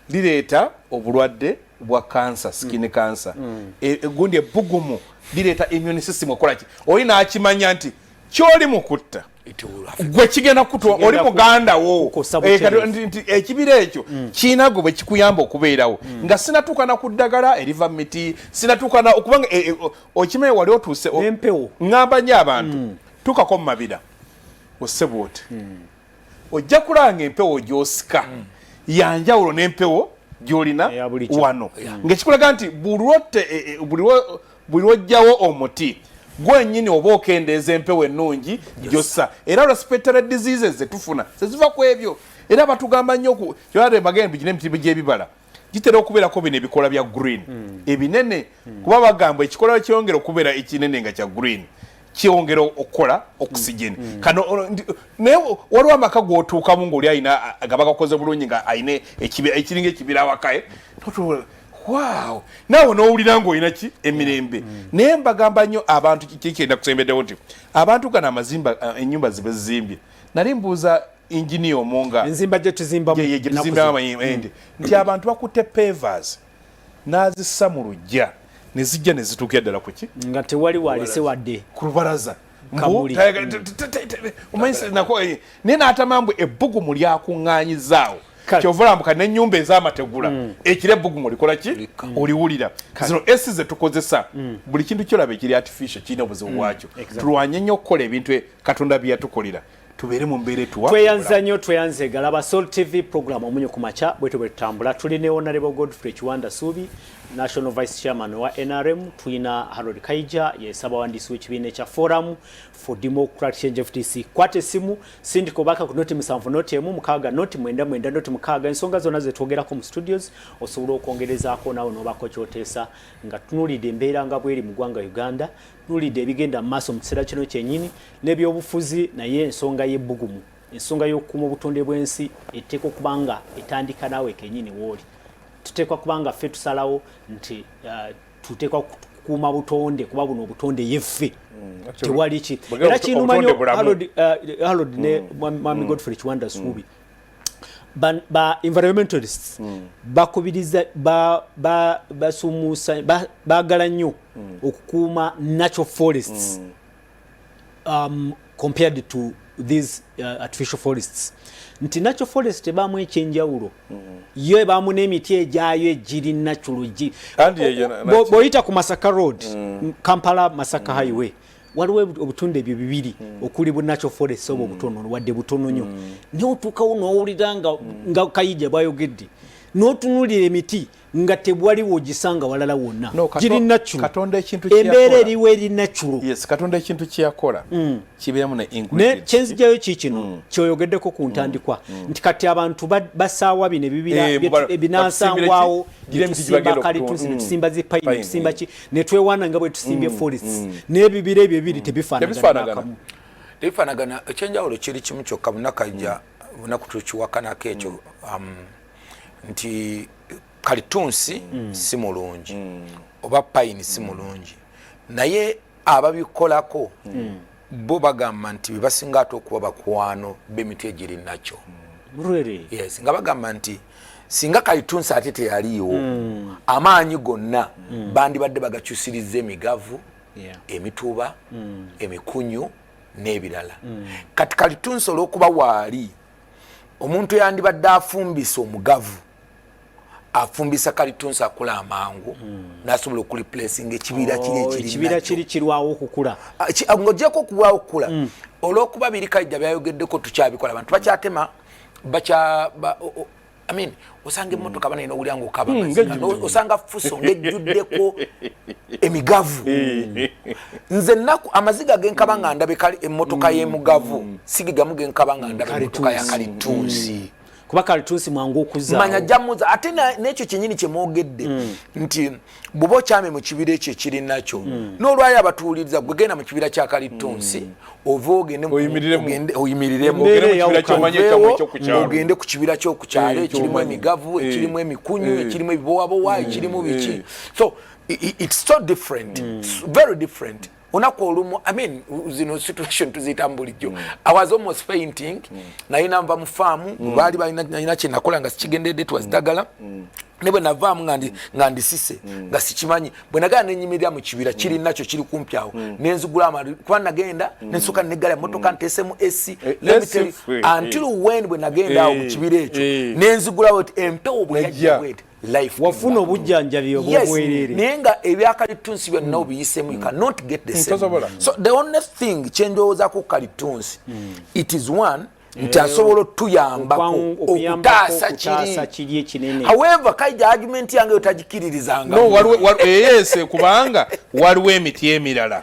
lireeta obulwadde bwa cancer skin cancer egundi ebbugumu lireeta immune system okolaki oli n'akimanya nti kyoli mukutta gwe kigenda kutwa oli muganda wo ekibira ekyo kiina gwe bwe kikuyamba okubeerawo nga sinatuuka na ku ddagala eriva miti sinatuuka na okubanga okimanyi wali otuuse ŋŋamba nnyo abantu tuukako mu mabira osebwa oti ojja kulanga empewo gy'osika yanjawulo n'empewo gy'olina wano ng'ekikulaga nti buli lwojjawo omuti gwennyini oba okendeeza empewo ennungi gyossa era respiratory diseases zetufuna teziva ku ebyo era batugamba nnyo kyolade magendo gine emiti gy'ebibala gitera okubeerako bino ebikola bya green ebinene kuba bagamba ekikola kyongera okubeera ekinene nga kya green kyongera okukola oxygen kano naye waliwo amaka g'otuukamu ng'oli ayina gabagakoze bulungi nga ayina ekiringa ekibira awakaye wow naawe n'owulira ng'olina ki emirembe naye mbagamba nnyo abantu kikenda kusembeddewo nti abantu gano amazimba ennyumba zibe zizimbye nali mbuuza engineer omonga enzimba gye tuzimbamu nti abantu bakutte pavers n'azissa mu luggya ne zijja ne zituukira ddala ku ki nga tewali waalise wadde ku lubalaza naye n'atamambwe ebbugumu lyakuŋŋaanyizaawo kyovulambuka n'ennyumba ez'amategula ekira ebbugumu likola ki oliwulira zino esi ze tukozesa buli kintu kyolaba ekiri artificial kirina obuzibu bwakyo tulwanye nnyo okukola ebintu katonda bye yatukolera tubeere mu mbeera etuwa tweyanza nnyo tweyanze galaba Soul TV program omunyo ku makya bwetyo bwe tutambula tuli ne Honorable Godfrey Kiwanda Subi National Vice Chairman wa NRM twina Harold KAIJA yesaba wandiisi w'ekibiina ekya Forum for Democratic Change FTC kwate simu sindiko baka ku noti 7 noti emu mukaaga noti 9 noti mukaaga ensonga zonna zetwogerako mu studios osobola okwongerezaako nawe n'obako kyoteesa nga tunulidde embeera nga bweri mu ggwanga Uganda tunulidde ebigenda mu maaso mu kiseera kino kyennyini n'ebyobufuzi naye ensonga y'ebbugumu ensonga y'okukuuma obutonde bw'ensi etteeka okubanga etandika naawe kennyini w'oli tuteekwa kubanga ffe tusalawo nti tuteekwa kukuuma butonde kuba buno obutonde yeffe tewali ki era kinumanyo Harold ne Mwami Godfrey Kiwanda Subi ba environmentalists bakubiriza basumuusa baagala nnyo okukuuma natural forests compared to these artificial forests nti natural forest tebaamu ekyenjawulo yo ebaamu n'emiti egyayo egiri natural bw'oyita ku Masaka Road Kampala Masaka Highway waliwo obutunde ebyo bibiri okuli bu natural forest oba obutono wadde butono nnyo n'otuukawo n'owulira nga KAIJA bwayogedde n'otunulira emiti nga tebwaliwo ogisanga walala wonna giri natural embeera eriwo eri natural katonda ekintu kyeyakola kibeeramu ne ingredient kyenzijjayo kiikino kyoyogeddeko ku ntandikwa nti kati abantu basaawa bino ebibira ebinansangwawo netusimba kalitunsi netusimba zipayini netusimba ki netwewaana nga bwe tusimbye forests n'ebibira ebyo ebiri tebifaanagana ekyenjawulo kiri kimu kyokka munakajja bunaku tukiwakanako ekyo nti kalitunsi si mulungi oba payini si mulungi naye ababikolako bo bagamba nti bebasinga ate okuba bakwano b'emiti egiri nakyo yes nga bagamba nti singa kalitunsi ate teyaliiwo amaanyi gonna bandibadde bagakyusiriza emigavu emituba emikunyu n'ebirala kati kalitunsi olw'okuba waali omuntu yandibadde afumbisa omugavu afumbisa kalitunsi akula amangu nasobola okureplacinga ekibira kiri kirwawo okukula ng'ogyeko okuwawo okukula olw'okuba biri KAIJA byayogeddeko tukyabikola abantu bakyatema osanga emmotoka banalina owulira ng'okaba osanga fuso ng'ejjuddeko emigavu nze nnaku amaziga genkaba nga ndabe emmotoka y'emugavu sigigamu genkaba nga ndabe emmotoka ya kalitunsi kuba kalitunsi mwangu okuzaawo manya jamuza ate n'ekyo kyennyini kye mwogedde nti bw'oba okyame mu kibira ekyo ekiri nakyo n'olwayo abatuwuliriza gwe genda mu kibira kya kalitunsi ova oyimiriremu ogende ku kibira ky'okukyalo ekirimu emigavu ekirimu emikunyu ekirimu ebibowabowa ekirimu biki so it's so different, very different. I mean, situation tuzitambulijjo. I was almost fainting. Na ina mva mufamu, bali balina kye nakola nga sikigendedde twazdagala. Nebo navaamu ngandi sise nga sikimanyi bwe nagala nenyimirira mu kibira kiri nacho kiri kumpi awo nenzugula amali kuba nagenda nensuka negala motoka ntesemu AC let me tell you until when bwe nagenda awo mu kibira ekyo nenzugula what empewo bwe yajja bwete life wafuna obujjanjabi obwobwerere nenga ebyakalitunsi byonna obiyisemu you cannot get the same so the only thing chendoza ku kalitunsi it is one ntasobola tuyambako okutaasa kiri ekinene. However kaija argument yange otagikirizanga no yes kubanga waliwo emiti emirala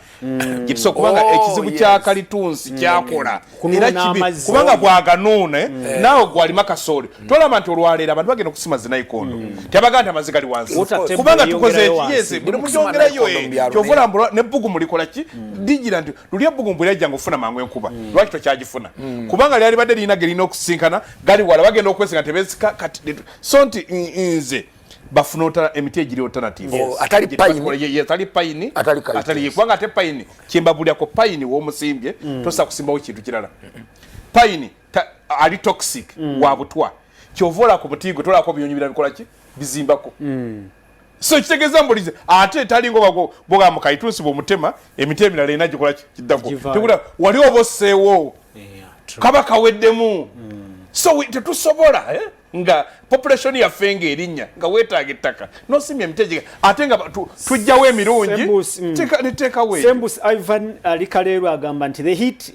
gitso kubanga ekizibu kya kalitunsi kyakola era kibi kubanga bwaganone nawo gwali makasole tolama nti olwalera abantu bagenda okusima zinayikondo tabaganda amazigali wansi kubanga tukoze yes buli mujongerayo kyovula ne bugumu likola ki digira nti lulya bugumu bwelajja ngofuna mangu enkuba lwaki tokyagifuna kubanga lyali badde lina gelina okusinkana gali wala bagenda okwesanga tebezika kati so nti nze bafunota emiti egiri alternative atali paini atali kubanga ate paini kyembabulyako paini w'omusimbye tosa kusimbawo kintu kirala paini ali toxic wa butwa kyovola ku butigo tolako biyonyibira bikola ki bizimbako so kitegeza mbulize ate talingo boga mukaitusi bo mutema emiti emirala ina gikola kiddako tekula wali oboseewo kabaka weddemu so tetusobola nga population ya fenge erinya nga wetaaga ettaka no simya mitejiga ate nga tujjawo emirungi teka we Sembus Ivan Alikalero agamba nti the heat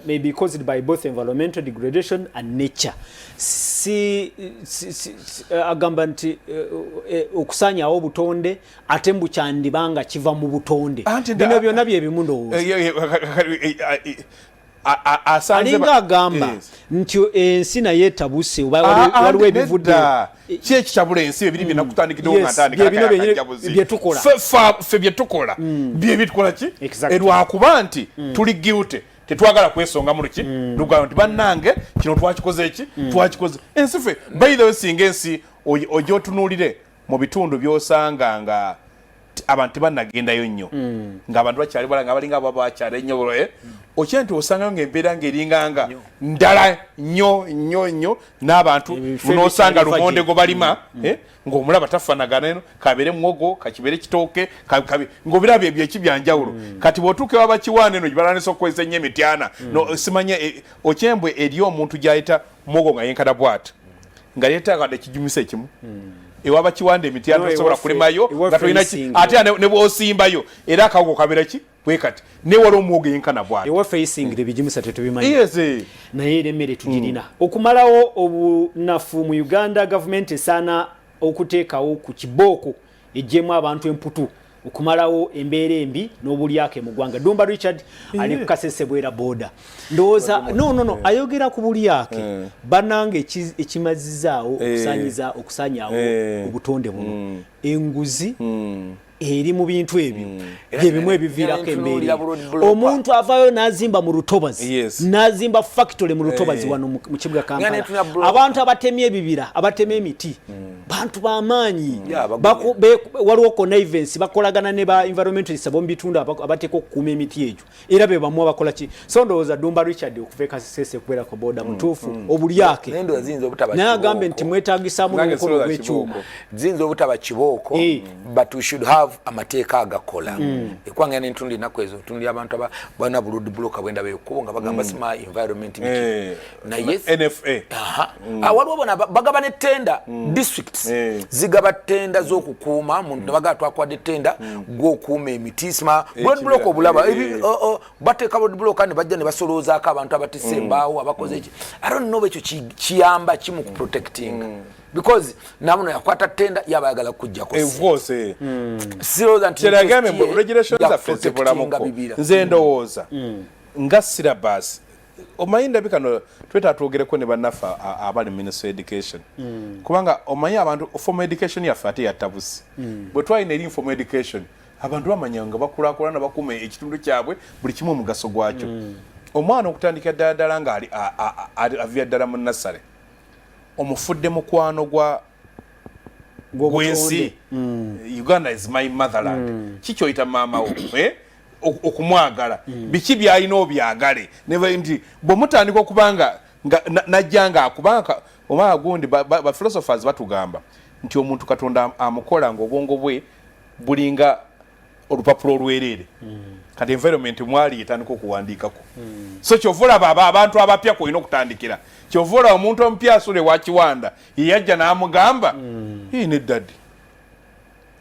may be caused by both environmental degradation and nature agamba nti okusanyawo obutonde ate mbu kyandibanga kiva mu butonde bino byonna bye bimundo alinga agamba nti ensi naye etabuse waliwo ebivudde kyekitabula ensi ebiri bina kutandikidde byetukola ffe byetukola bye bitukola ki erwakuba nti tuli guilty tetwagala kwesonga mu luki lugalo nti bannange kino twakikoze eki twakikoze ensi ffe by the way singa ensi ojja otunuulire mu bitundu byosanga nga abantu bannagendayo nnyo ng'abantu bakyali bala nga balinga abo bakyali ennyo buloye okyenti osangayo ng'embeera ng'eringanga ndala nnyo n'abantu n'osanga lumonde go balima ng'omulaba tafanagana eno kabeere muwogo kakibeere kitooke ng'obiraba ebyo ekibyanjawulo kati bw'otuuka ewa bakiwaana eno gibalanisa okukozesa ennyo emityana simanye okyembwe eri omuntu gy'ayita muwogo nga yenkana bw'ati nga yeetaagadde ekijumisa ekimu ewaba kiwanda emityano tosobola kulimayo nga tolina ate ne bw'osimbayo era akawogo kabeera ki bwekati newala omuwogo yenkana bwati ewa facing ebijumisa tetubimanyi naye emmere tugirina okumalawo obunafu mu Uganda gavumenti esaana okuteekawo ku kibooko ejjemu abantu emputu okumalawo embeera embi n'obulyake mu ggwanga. Dumba Richard ali ku Kasesebwera boda ndowooza no ayogera ku bulyake bannange ekimazizaawo okusaanyaawo obutonde buno enguzi eri mu bintu ebyo byebimu ebiviirako embeera omuntu avaayo n'azimba mu Lutobazi n'azimba factory mu Lutobazi wano mu kibuga Kampala abantu abatemye ebibira abatema emiti bantu b'amaanyi waliwo connivance bakolagana ne ba environmentalist abo mu bitundu abateeka okukuuma emiti egyo era be bamu abakola ki so ndowooza Dumba Richard okuva e Kasesebwera ku boda mutuufu obulyake naye agambe nti mwetaagisaamu n'omukolo gw'ekyuma zinza obutaba kibooko but we should have amateeka agakola ekwanga n'entundi ennaku ezo tundi abantu bana buludi bloka bwenda beekubo bagamba sima environment na yes NFA waliwo bona bagaba ne tenda districts zigaba tenda z'okukuuma muntu ne bagaba twakwadde tenda gw'okuuma emiti sima buludi bloka obulaba bateeka buludi bloka ne bajja ne basoloozaako abantu abatisse embaawo abakoze eki I don't know ekyo kiyamba kimu ku protecting because namuno yakwata tenda yabayagala kujjako regulations are festival amoko nze ndowooza nga syllabus omayinda bikano tweta tuogereko ne bannafa abali Ministry of Education kubanga omanyi abantu formal education yaffe ate yattabusi bwe twalina eri informal education abantu bamanya nga bakulaakulana bakuuma ekitundu kyabwe buli kimu omugaso gwakyo omwana okutandika ddala nga avya ddala mu nasale omufudde mukwano gwa gwensi Uganda is my motherland kikyoyita mama wo okumwagala biki byalina obyagale neva nti bwomutandika okubanga najjanga akubanga omwana gundi ba philosophers batugamba nti omuntu Katonda amukola ng'obwongo bwe bulinga olupapulo olwerere kati environment mwali etandika okuwandiikako so kyovula abantu abapya kulina okutandikira kyovula omuntu omupya asule wa Kiwanda yeyajja n'amugamba hii ne daddy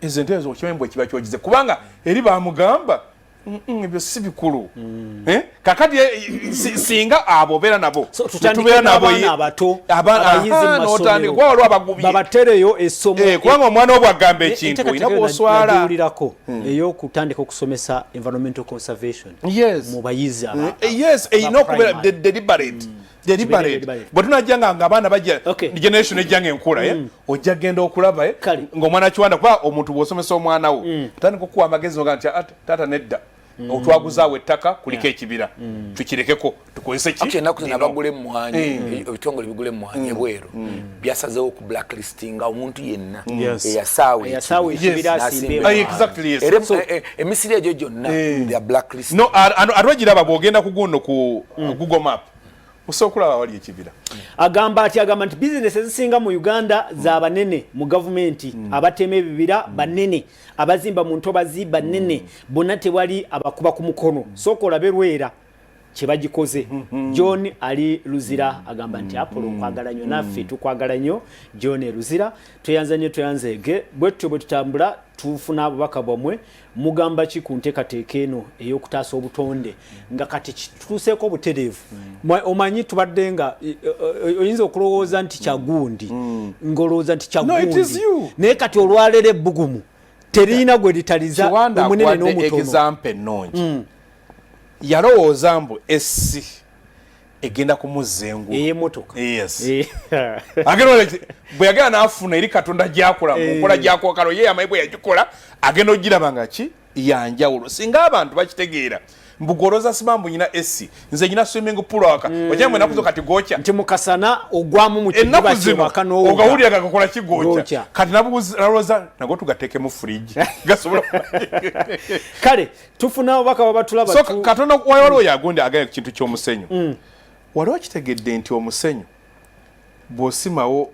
ezentezo okimanyi bwe kiba kyogize kubanga eri bamugamba ebyo si bikulu kakati singa abo beera nabo tubeera nabo abato abayizi n'otandika kuba waliwo abagubi babatereyo essomo kubanga omwana obwo agamba ekintu olina bw'oswala nagiwulirako ey'okutandika okusomesa environmental conservation mu bayizi yes erina okubeera deliberate bwe tunajjanga ng'abaana bajja generation ejjanga enkula ojja genda okulaba ng'omwana Kiwanda kuba omuntu bw'osomesa omwana wo atandika okuwa amagezi nga nti taata nedda otwaguzaawo ettaka kuliko ekibira tukirekeko tukozese ki ennaku zino abagula emmwanyi ebitongole bigula emmwanyi ebweru byasazeewo ku blacklistinga omuntu yenna eyasaawa ekibira asimba emisiri egyo gyonna ya blacklist ate ogiraba bw'ogenda ku guno ku Google Map osokulaba wali ekibira agamba nti bizinesi ezisinga mu Uganda za banene mu gavumenti abatema ebibira banene abazimba mu ntobazi banene bonna tewali abakuba ku mukono sooka olabe Lwera kyebagikoze John ali Luzira agamba nti Apollo nkwagala nnyo naffe tukwagala nnyo John Luzira tweyanzege bwetyo bwe tutambula tufuna abubaka bwamwe mugamba ki ku nteekateeka eno ey'okutaasa obutonde nga kati kituuseeko obutereevu omanyi tubadde nga oyinza okulowooza nti kyagundi ng'olowooza nti kyagundi naye kati olwaleero ebbugumu teriina gwe litaliza omunene n'omutono example ennungi yalowooza mbu essi egenda kumuzzengu ey'emmotoka agenda bwe yagenda n'afuna eri Katonda gy'akola mu nkola gy'akwakalo ye amayi bwe yagikola agenda ogiraba nga ki yanjawulo singa abantu bakitegeera mbugoloza simambu nyina essi nze nyina swimming pool waka ojja mwe nakuzo kati gocha nti mukasana ogwamu mu kidiba kyewaka n'owoga ogawulira gakola kigocha kati nabuza nago tugateeke mu fridge gasobola kale tufuna obaka babatulaba so Katonda waliwo yagonde agaye kintu ky'omusenyu waliwo kitegedde nti omusenyu bw'osimawo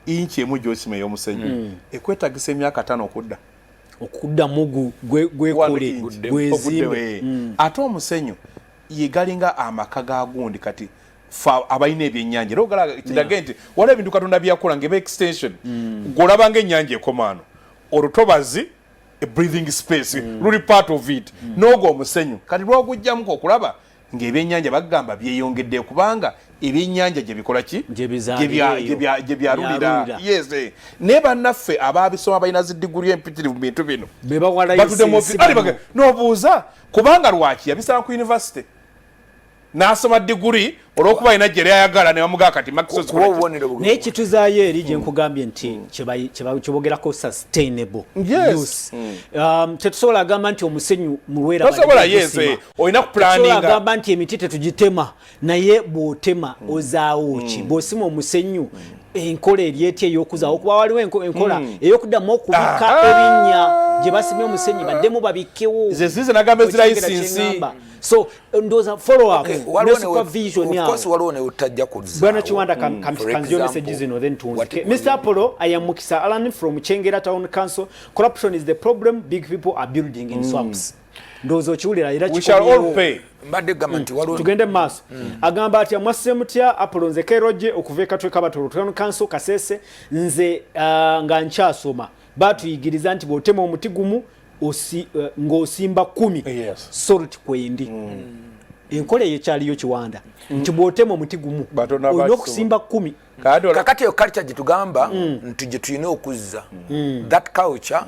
inchi emu gy'osima ey'omusenyu ekwetagisa emyaka 5 okudda mugu gwekole gwezimbe ate omusenyu yegalinga amaka ga gundi kati abalina ebyennyanja era ogala kidage nti waliwo ebintu Katonda byakola ng'eba extension golaba ng'ennyanja ekomaano olutobazi a breathing space luli part of it n'ogwo omusenyu kati lwogujjamuko okulaba ng'ebyennyanja bagamba byeyongedde kubanga ebyennyanja gye bikola ki gye byalulira yes naye bannaffe ababisoma balina ziddiguli empitirivu mu bintu bino n'obuuza kubanga lwaki yabisaba ku university n'asoma diguri olw'okuba alina gye lyayagala ne bamugaa kati naye kituzaayo eri gye nkugambye nti kyobogerako sustainable use tetusobola agamba nti omusenyu mulwera olina kuplaninga agamba nti emiti tetugitema naye bw'otema ozaawo ki bw'osima omusenyu enkola eryetya ey'okuzaawo okuba waliwo enkola ey'okuddamu okubika ebinnya gye basimye omusenyu baddemu babikewo zize nagamba ezirayisinsi so ndoza follow up ne supervision ya of course waliwo ne utajja kuzza bwana Kiwanda kanzio message zino then tunzike Mr. Apollo I am Mukisa Alan from Chengera Town Council. Corruption is the problem big people are building in swamps ndozo chiwulira era chikomye mbadde gamanti waliwo tugende maso agamba ati amwase mutya Apollo nze keroje okuveka tweka batolo Town Council Kasese nze nga nkyasoma batuyigiriza nti botema omuti gumu ng'osimba 10 sort kwendi enkola yekyaliyo Kiwanda nti bw'otema omuti gumu olina okusimba 10 kakati eyo culture gye tugamba nti gye tulina okuzza that culture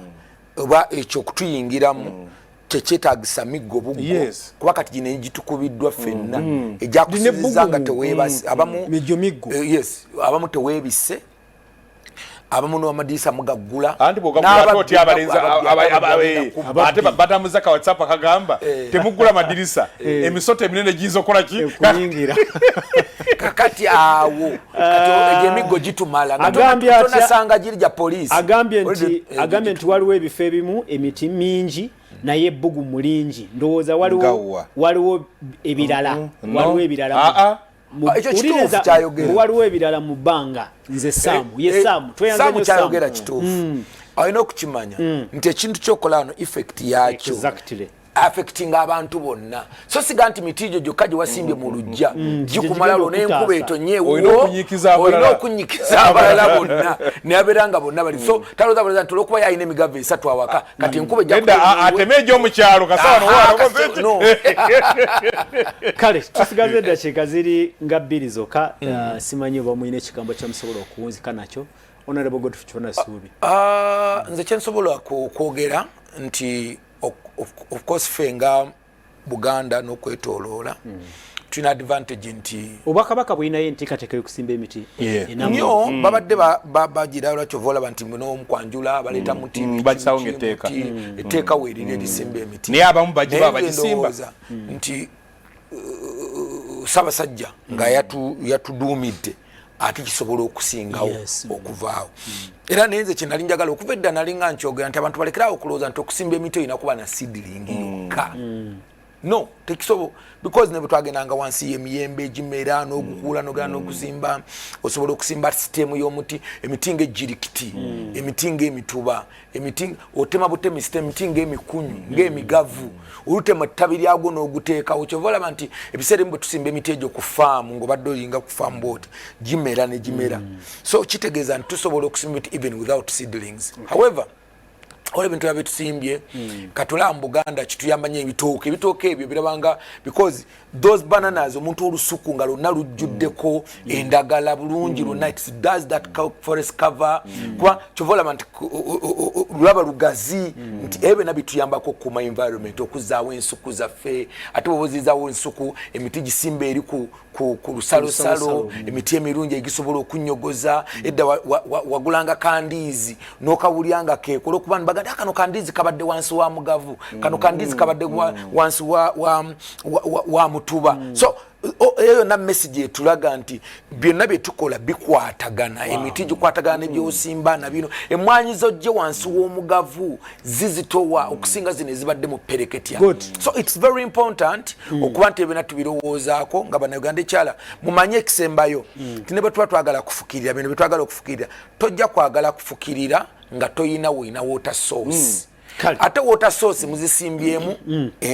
oba ekyo okutuyingiramu tekyetaagisa miggo buggo kuba kati gino gitukubiddwa ffenna egyakusinziza nga teweebase abamu miggo yes abamu teweebise abamu n'amadirisa mugaggula anti bw'ogaggula oti abalenzi ate batamuza ka WhatsApp akagamba temuggula madirisa emisoto eminene giyinza okukola ki kuyingira kakati awo kati emigo gitumala nga tonasanga giri gya poliisi agambye nti waliwo ebifo ebimu emiti mingi naye ebbugumu lingi ndowooza waliwo ebirala waliwo ebirala waliwo ebirala mu bbanga nze Saamu kyayogera kituufu alina okukimanya nti ekintu kyokola wano effect yakyo affecting abantu bonna so siga nti miti gyo gyokka gye wasimbye mu lujja gikumala lwo n'enkuba etonyeewo olina okunyikiza abalala bonna neyabeera nga bonna bali so talooza balooza nti olwokuba yalina emigava 3 awaka kati enkuba ateme egy'omukyalo kasawano kale tusigaze eddakiika ziri nga 2 zokka simanyi oba muyina ekigambo kyemusobola okuwunzika nakyo Honorable Godfrey Kiwanda Suubi nze kyensobola kwogera nti of course fenga Buganda n'okwetoloola tulina advantage nti obwakabaka bwinayo enteekateeka y'okusimba emiti nyo babadde bagira lwakyo olaba nti n'omukwanjula baleeta muti bakisawo ng'etteeka etteeka weerira erisimba emiti naye abamu bagiba bagisimba nti Ssaabasajja nga yatuduumidde ate kisobola okusingawo okuvaawo era nenze kye nali njagala okuva edda nali nga nkyogera nti abantu balekerawo okulowooza nti okusimba emiti olina kuba na seedling yokka no tekisobola because ne bwe twagendanga wansi y'emiyembe egimera n'ogukuula n'ogenda n'okuzimba osobola okusimba siteemu y'omuti emiti ng'ejjirikiti emiti ng'emituba emiti otema butemi siteemu emiti ng'emikunyu ng'emigavu olutema ettabi lyagwo n'oguteekawo kyova olaba nti ebiseera ebimu bwe tusimba emiti egyo ku faamu ng'obadde oyinga ku faamu bwoti gimera ne gimera so kitegeeza nti tusobola okusimba emiti even without seedlings however ole bintu abitusimbye katula mu Buganda kituyamba nnyo ebitooke ebyo birabanga because those bananas omuntu olusuku nga lonna lujjuddeko endagala bulungi lonna it does that forest cover kwa chovola nti lulaba lugazi nti ebe nabituyambako ku environment okuzaawo ensuku zaffe ate bobozizaawo ensuku emiti gisimba eri ku lusalo emiti emirungi egisobola okunyogoza edda wagulanga kandiizi n'okawulyanga kekola okuba nbaga kano kandizi kabadde wansi wa mugavu kano kandizi kabadde wansi wa mutuba so eyo na message etulaga nti byonna bye tukola bikwatagana emiti gikwatagana nebyosimba na bino emwanyi zojje wansi w'omugavu zizitowa okusinga zino ezibadde mu pereketya so it's very important okuba nti ebina tubirowoozaako nga bannayuganda ekyala mumanye ekisembayo ti ne bwe tuba twagala kufukirira bino bye twagala okufukirira tojja kwagala kufukirira nga toyina wina water source ate water source muzisimbyemu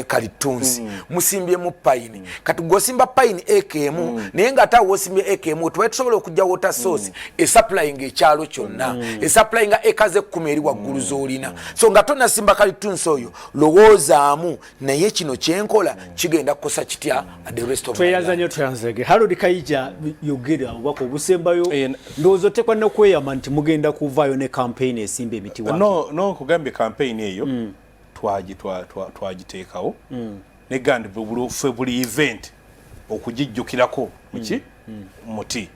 kalitunsi musimbyemu pine kati gosimba pine ekemu naye nga ate wosimbye ekemu tuba tusobola okujja water source supplying ekyalo kyonna supplying ekaze 10 eri waggulu z'olina so nga tonasimba kalitunsi oyo lowoozaamu naye kino kyenkola kigenda kukosa kitya the rest of tweyazanyo twanzege Harold Kaija yogera obako obusembayo ndowooza tekwanna kweyama nti mugenda kuvaayo ne campaign esimba emiti wako no kugambye campaign eyo twagiteekawo ne gandi buli event okugijjukirako muki muti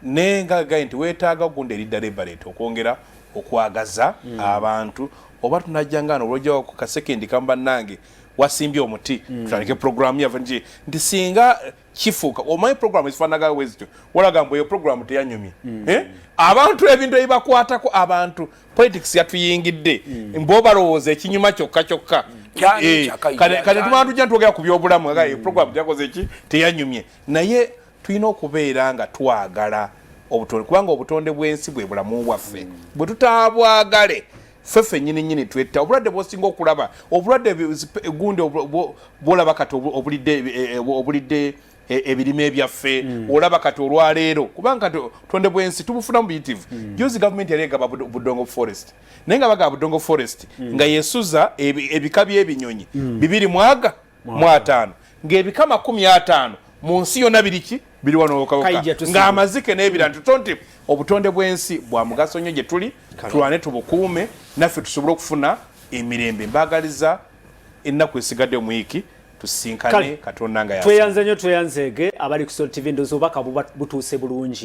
nenga gaye nti weetaaga gundi eridda liberate okwongera okwagaza abantu oba tunajjangana olwojjawo ku kasekendi kamba nange wasimbye omuti tutandike programu yava nti singa kifuuka omanyi programu ezifaanagayo wezityo walaga mbu eyo programu teyanyumye abantu ebintu ebibakwatako abantu politics yatuyingidde mbobalowooza ekinyuma kyokka kale tumala tujja ntwogera ku byobulamu agaye programu tyakoze eki teyanyumye naye tulina okubeera nga twagala obutonde kubanga obutonde bw'ensi bwe bulamu bwaffe bwe tutaabwagale fefe nyini twetta obulwadde bwosinga okulaba obulwadde gundi bwolaba kati obulidde ebirime ebyaffe olaba kati olwaleero kubanga kati tonde bwensi tubufuna mu biyitivu juzi government yali egaba budongo forest naye nga bagaba budongo forest nga yesuza ebika by'ebinyonyi 250 ng'ebika 50 mu nsi yonna biriki biri wano okawuka ng'amazike n'ebira nti obutonde bw'ensi bwa mugaso nnyo gye tuli tulwane tubukuume naffe tusobole okufuna emirembe mbagaliza ennaku esigadde omuyiki tusinkane katonda nga tweyanze nnyo tweyanzeege abali ku Soul TV ndowooza obubaka butuuse bulungi